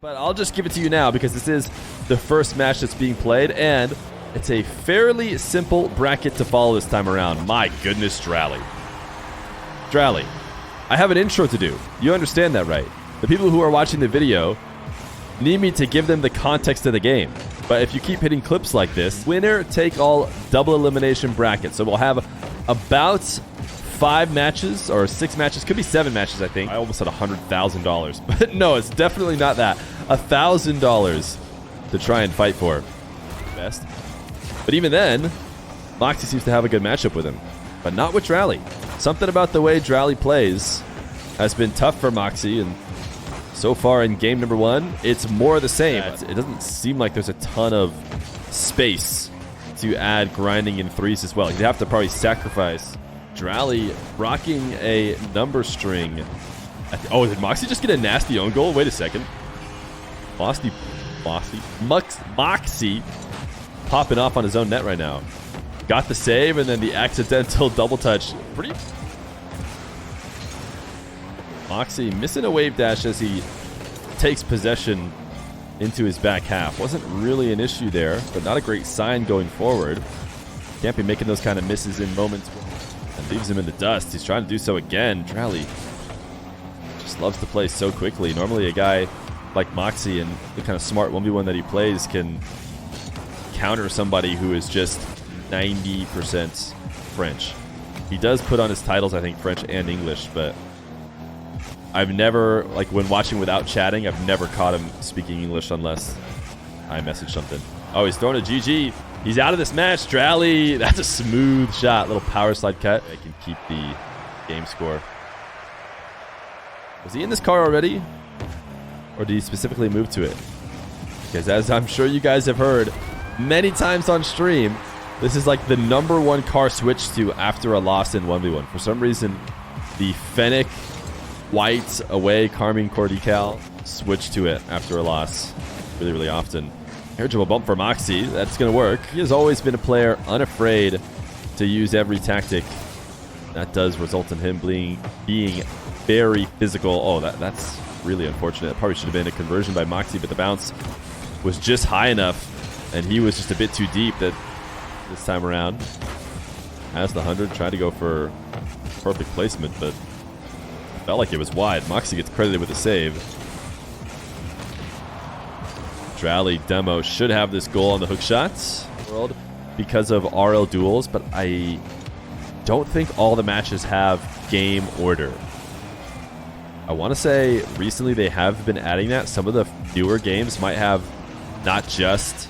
But I'll just give it to you now because this is the first match that's being played, and it's a fairly simple bracket to follow this time around. My goodness, Dralii. Dralii, I have an intro to do. You understand that, right? The people who are watching the video need me to give them the context of the game. But if you keep hitting clips like this, winner take all double elimination bracket. So we'll have about 5 matches or 6 matches, could be 7 matches, I think. I almost said $100,000, but no, it's definitely not that. $1,000 to try and fight for. Best. But even then, Mawkzy seems to have a good matchup with him, but not with Dralii. Something about the way Dralii plays has been tough for Mawkzy, and so far in game number 1, it's more of the same. It doesn't seem like there's a ton of space to add grinding in threes as well. You'd have to probably sacrifice. Dralii rocking a number string. Oh, did Mawkzy just get a nasty own goal? Wait a second. Mawkzy popping off on his own net right now. Got the save and then the accidental double touch. Pretty. Mawkzy missing a wave dash as he takes possession into his back half. Wasn't really an issue there, but not a great sign going forward. Can't be making those kind of misses in moments. And leaves him in the dust. He's trying to do so again. Dralii just loves to play so quickly. Normally a guy like Mawkzy and the kind of smart 1v1 that he plays can counter somebody who is just 90% French. He does put on his titles, I think, French and English, but I've never, like when watching without chatting, I've never caught him speaking English unless I message something. Oh, he's throwing a GG. He's out of this match. Dralii, that's a smooth shot. Little power slide cut. I can keep the game score. Was he in this car already? Or did he specifically move to it? Because as I'm sure you guys have heard many times on stream, this is like the #1 car switch to after a loss in 1v1. For some reason, the Fennec white away Carmine Cordical switched to it after a loss really, really often. Air dribble bump for Mawkzy. That's going to work. He has always been a player unafraid to use every tactic. That does result in him being very physical. Oh, that's really unfortunate. Probably should have been a conversion by Mawkzy, but the bounce was just high enough, and he was just a bit too deep that this time around. Has the 100, tried to go for perfect placement, but felt like it was wide. Mawkzy gets credited with a save. Dralii demo should have this goal on the hook shots world because of RL duels, but I don't think all the matches have game order. I want to say recently they have been adding that. Some of the newer games might have not just,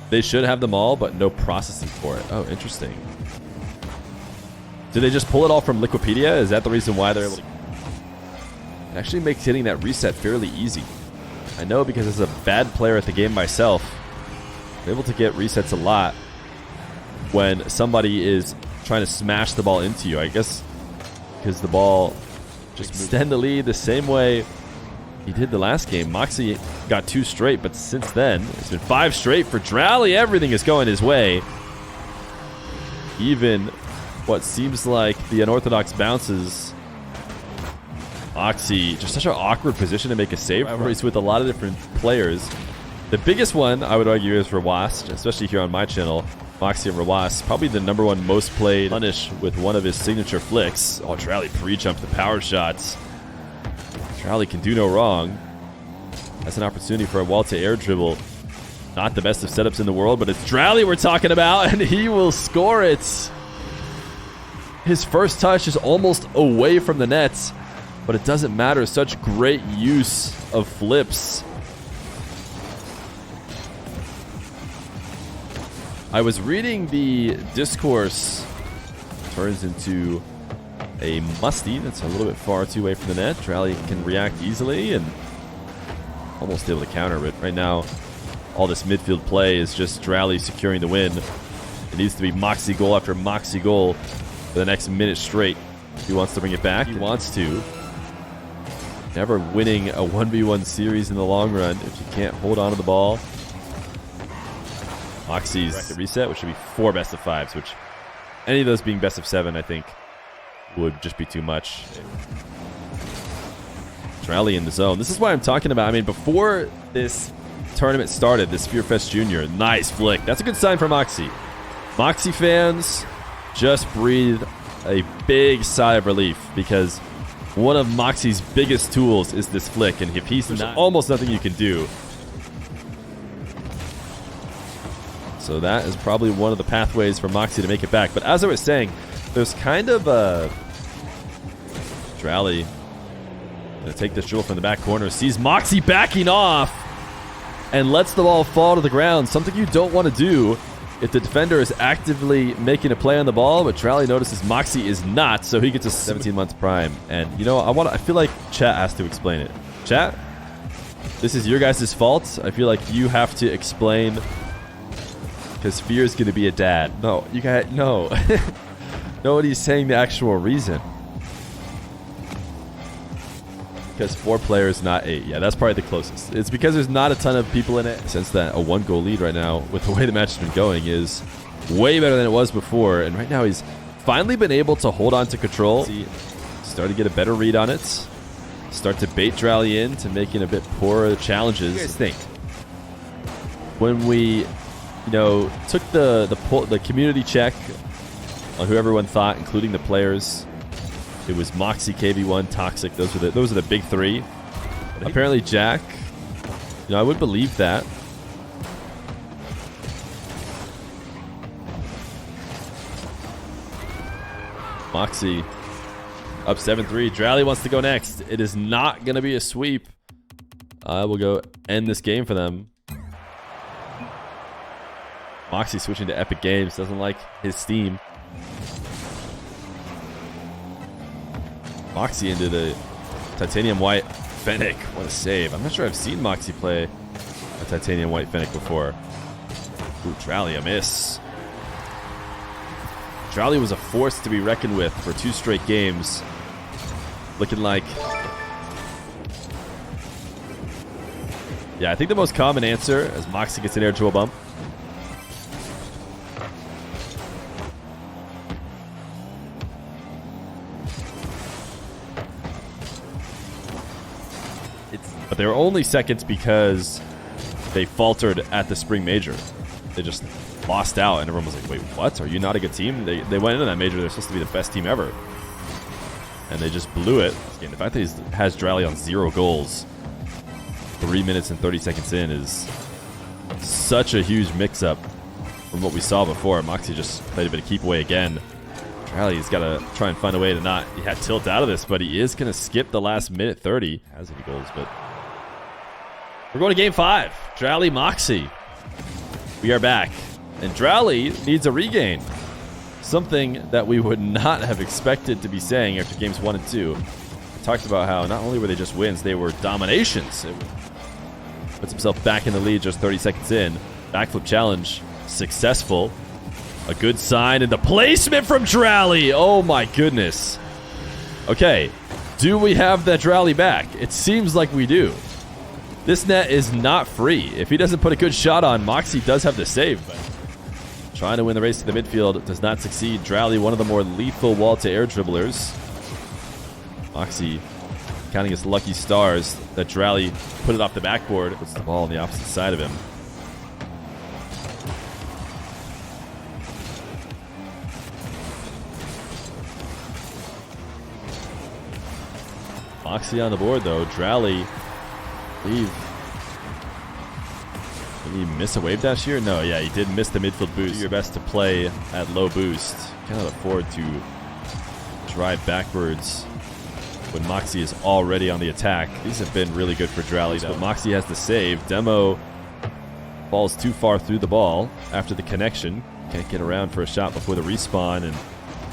they should have them all, but no processing for it. Oh, interesting. Do they just pull it all from Liquipedia? Is that the reason why they're able to? It actually makes hitting that reset fairly easy. I know because as a bad player at the game myself, I'm able to get resets a lot when somebody is trying to smash the ball into you. I guess because the ball just extend the lead the same way he did the last game. Mawkzy got 2 straight, but since then, it's been 5 straight for Dralii. Everything is going his way. Even what seems like the unorthodox bounces. Mawkzy, just such an awkward position to make a save. He's with a lot of different players. The biggest one, I would argue, is Rawas, especially here on my channel. Mawkzy and Rawas, probably the #1 most played punish with one of his signature flicks. Oh, Dralii pre-jumped the power shots. Dralii can do no wrong. That's an opportunity for a wall to air dribble. Not the best of setups in the world, but it's Dralii we're talking about, and he will score it. His first touch is almost away from the net, but it doesn't matter. Such great use of flips. I was reading the discourse. Turns into a musty. That's a little bit far too away from the net. Dralii can react easily and almost able to counter it. Right now, all this midfield play is just Dralii securing the win. It needs to be Mawkzy goal after Mawkzy goal for the next minute straight. He wants to bring it back. He wants to. Never winning a 1v1 series in the long run if you can't hold on to the ball. Mawkzy's reset, which should be 4 best of 5s, which any of those being best of 7, I think, would just be too much. Dralii in the zone. This is what I'm talking about. I mean, before this tournament started, this Fear Fest Junior, nice flick. That's a good sign for Mawkzy. Mawkzy fans, just breathe a big sigh of relief because one of Mawkzy's biggest tools is this flick, and if he's not, almost nothing you can do. So that is probably one of the pathways for Mawkzy to make it back. But as I was saying, there's kind of a Dralii gonna take this jewel from the back corner, sees Mawkzy backing off, and lets the ball fall to the ground. Something you don't want to do if the defender is actively making a play on the ball, but Dralii notices Mawkzy is not, so he gets a 17-month prime. And you know, I feel like chat has to explain it. Chat, this is your guys' fault. I feel like you have to explain because Fear is going to be a dad. No, you guys, no. Nobody's saying the actual reason. Because 4 players, not 8. Yeah, that's probably the closest. It's because there's not a ton of people in it. Since that a 1-goal lead right now, with the way the match has been going, is way better than it was before. And right now he's finally been able to hold on to control. Start to get a better read on it. Start to bait Dralii into making a bit poorer challenges. What do you guys think? When we, you know, took the community check on who everyone thought, including the players, it was Mawkzy, KV1, Toxic. Those are the big 3. Apparently Jack, you know, I would believe that. Mawkzy up 7-3. Dralii wants to go next. It is not going to be a sweep. I will go end this game for them. Mawkzy switching to Epic Games. Doesn't like his Steam. Mawkzy into the Titanium White Fennec. What a save. I'm not sure I've seen Mawkzy play a Titanium White Fennec before. Ooh, Dralii, a miss. Dralii was a force to be reckoned with for 2 straight games. Looking like... Yeah, I think the most common answer as Mawkzy gets an air jewel bump. But they were only seconds because they faltered at the Spring Major. They just lost out, and everyone was like, wait, what? Are you not a good team? They went into that major. They're supposed to be the best team ever. And they just blew it. The fact that he has Dralii on 0 goals 3 minutes and 30 seconds in is such a huge mix-up from what we saw before. Mawkzy just played a bit of keep away again. Dralii's got to try and find a way to not tilt out of this, but he is going to skip the last minute 30. Has any goals, but... We're going to game 5. Dralii, Mawkzy. We are back. And Dralii needs a regain. Something that we would not have expected to be saying after games 1 and 2. We talked about how not only were they just wins, they were dominations. It puts himself back in the lead just 30 seconds in. Backflip challenge. Successful. A good sign. And the placement from Dralii. Oh my goodness. Okay. Do we have that Dralii back? It seems like we do. This net is not free. If he doesn't put a good shot on, Mawkzy does have the save. But trying to win the race to the midfield does not succeed. Dralii, one of the more lethal wall-to-air dribblers. Mawkzy counting his lucky stars that Dralii put it off the backboard. Puts the ball on the opposite side of him. Mawkzy on the board, though. Dralii... Did he miss a wave dash here? No, yeah, he did miss the midfield boost. Do your best to play at low boost. Cannot afford to drive backwards when Mawkzy is already on the attack. These have been really good for Dralii, but Mawkzy has the save. Demo falls too far through the ball after the connection. Can't get around for a shot before the respawn, and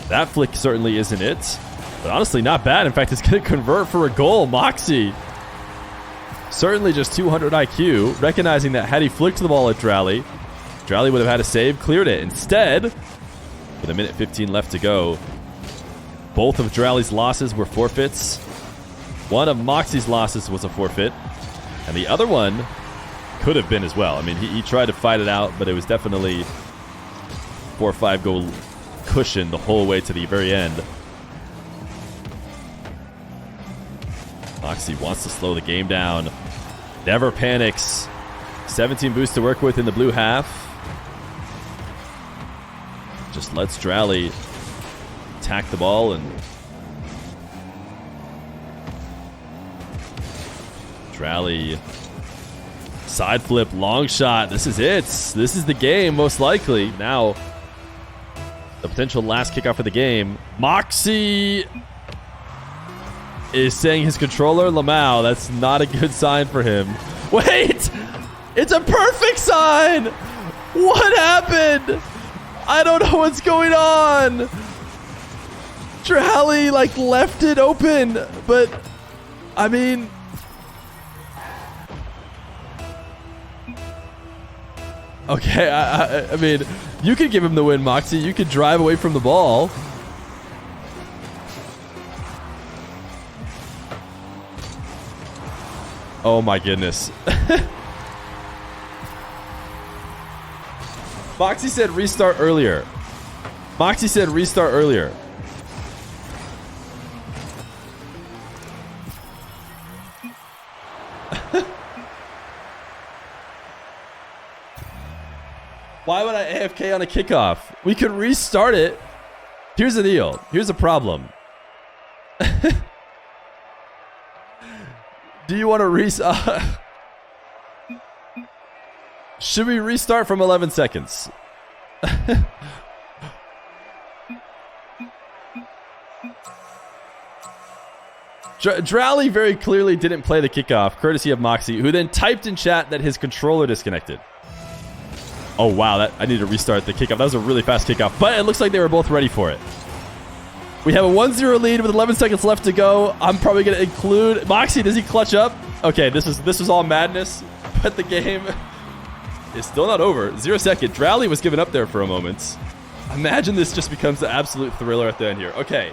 that flick certainly isn't it. But honestly, not bad. In fact, it's going to convert for a goal. Mawkzy. Certainly just 200 IQ, recognizing that had he flicked the ball at Dralii, Dralii would have had a save, cleared it. Instead, with a minute 15 left to go, both of Dralii's losses were forfeits. One of Mawkzy's losses was a forfeit, and the other one could have been as well. I mean, he tried to fight it out, but it was definitely 4 or 5 goal cushion the whole way to the very end. Mawkzy Mawkzy wants to slow the game down. Never panics. 17 boosts to work with in the blue half. Just lets Dralii attack the ball and Dralii side flip, long shot. This is it. This is the game, most likely. Now, the potential last kickoff of the game. Mawkzy is saying his controller, Lamau. That's not a good sign for him. Wait! It's a perfect sign! What happened? I don't know what's going on. Dralii, like, left it open, but, I mean... Okay, I mean, you could give him the win, Mawkzy. You could drive away from the ball. Oh my goodness. Mawkzy said restart earlier. Mawkzy said restart earlier. Why would I AFK on a kickoff? We could restart it. Here's the deal. Here's the problem. Do you want to restart? Should we restart from 11 seconds? Dralii very clearly didn't play the kickoff, courtesy of Mawkzy, who then typed in chat that his controller disconnected. Oh, wow. I need to restart the kickoff. That was a really fast kickoff, but it looks like they were both ready for it. We have a 1-0 lead with 11 seconds left to go. I'm probably going to include... Mawkzy, does he clutch up? Okay, this was all madness, but the game is still not over. 0 second. Dralii was given up there for a moment. Imagine this just becomes the absolute thriller at the end here. Okay.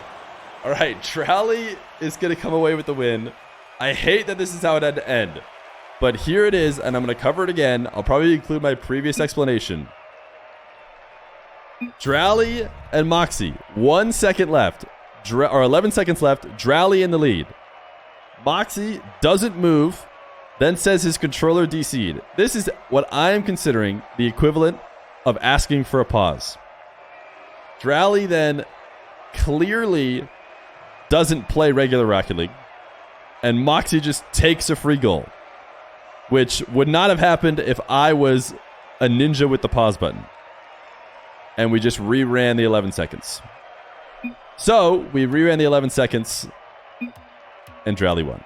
All right. Dralii is going to come away with the win. I hate that this is how it had to end. But here it is, and I'm going to cover it again. I'll probably include my previous explanation. Dralii and Mawkzy, 1 second left, or 11 seconds left. Dralii in the lead. Mawkzy doesn't move, then says his controller DC'd. This is what I am considering the equivalent of asking for a pause. Dralii then clearly doesn't play regular Rocket League, and Mawkzy just takes a free goal, which would not have happened if I was a ninja with the pause button. And we just reran the 11 seconds. So we reran the 11 seconds, and Dralii won.